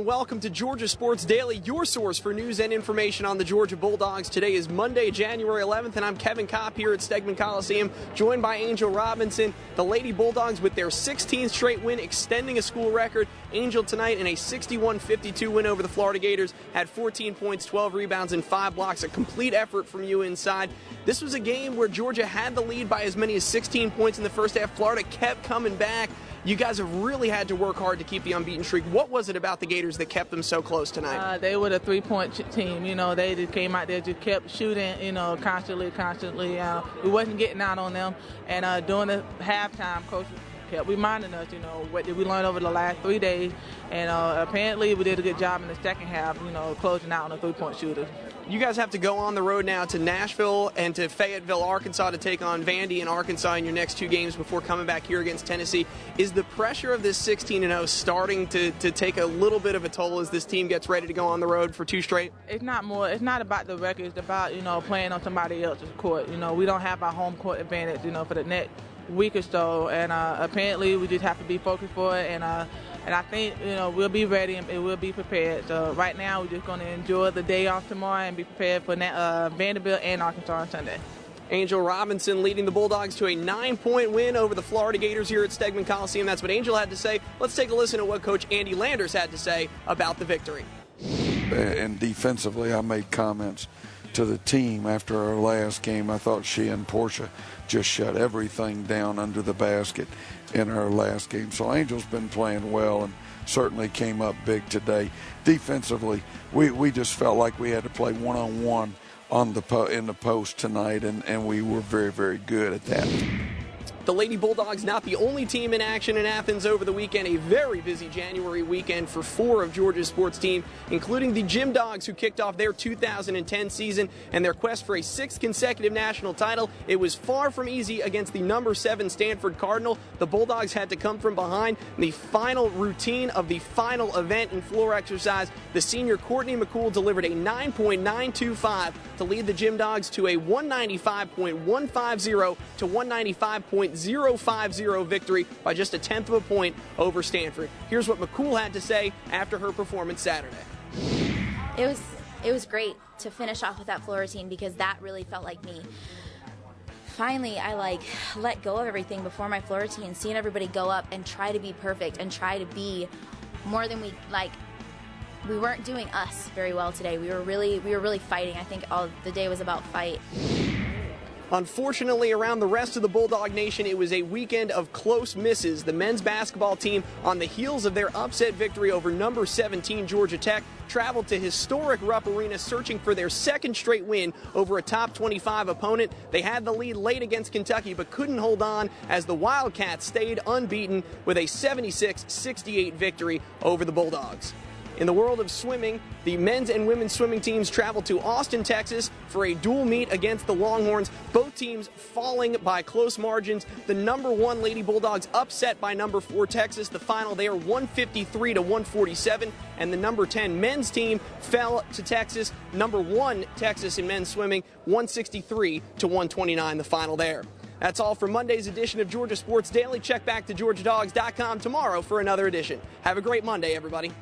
and welcome to Georgia Sports Daily, your source for news and information on the Georgia Bulldogs. Today is Monday, January 11th, and I'm Kevin Kopp here at Stegman Coliseum, joined by Angel Robinson. The Lady Bulldogs with their 16th straight win, extending a school record. Angel tonight in a 61-52 win over the Florida Gators, had 14 points, 12 rebounds, and 5 blocks. A complete effort from you inside. This was a game where Georgia had the lead by as many as 16 points in the first half. Florida kept coming back. You guys have really had to work hard to keep the unbeaten streak. What was it about the Gators that kept them so close tonight? They were the three-point team. You know, they just came out there, just kept shooting, you know, constantly. We wasn't getting out on them. And during the halftime, Coach kept reminding us, you know, what did we learn over the last 3 days. And apparently we did a good job in the second half, you know, closing out on the three-point shooters. You guys have to go on the road now to Nashville and to Fayetteville, Arkansas, to take on Vandy and Arkansas in your next 2 games before coming back here against Tennessee. Is the pressure of this 16-0 starting to take a little bit of a toll as this team gets ready to go on the road for 2 straight? It's not about the record. It's about, you know, playing on somebody else's court. You know, we don't have our home court advantage, you know, for the next week or so. And apparently we just have to be focused for it. And I think, you know, we'll be ready and we'll be prepared. So right now we're just going to enjoy the day off tomorrow and be prepared for Vanderbilt and Arkansas on Sunday. Angel Robinson leading the Bulldogs to a 9-point win over the Florida Gators here at Stegman Coliseum. That's what Angel had to say. Let's take a listen to what Coach Andy Landers had to say about the victory. And defensively, I made comments to the team after our last game. I thought she and Portia just shut everything down under the basket in our last game. So Angel's been playing well and certainly came up big today. Defensively, we just felt like we had to play one-on-one in the post tonight, and we were very, very good at that. The Lady Bulldogs not the only team in action in Athens over the weekend. A very busy January weekend for 4 of Georgia's sports teams, including the Gym Dogs, who kicked off their 2010 season and their quest for a 6th consecutive national title. It was far from easy against the number 7 Stanford Cardinal. The Bulldogs had to come from behind. In the final routine of the final event in floor exercise, the senior Courtney McCool delivered a 9.925 to lead the Gym Dogs to a 195.150 to 195.050 victory by just a 1/10 of a point over Stanford. Here's what McCool had to say after her performance Saturday. It was great to finish off with that floor routine because that really felt like me. Finally, I let go of everything before my floor routine, seeing everybody go up and try to be perfect and try to be more than we weren't doing us very well today. We were really fighting. I think all the day was about fight. Unfortunately, around the rest of the Bulldog Nation, it was a weekend of close misses. The men's basketball team, on the heels of their upset victory over number 17 Georgia Tech, traveled to historic Rupp Arena searching for their 2nd straight win over a top 25 opponent. They had the lead late against Kentucky but couldn't hold on as the Wildcats stayed unbeaten with a 76-68 victory over the Bulldogs. In the world of swimming, the men's and women's swimming teams traveled to Austin, Texas for a dual meet against the Longhorns, both teams falling by close margins. The number 1 Lady Bulldogs upset by number 4 Texas. The final there 153 to 147, and the number 10 men's team fell to Texas. Number 1 Texas in men's swimming 163 to 129, the final there. That's all for Monday's edition of Georgia Sports Daily. Check back to GeorgiaDogs.com tomorrow for another edition. Have a great Monday, everybody.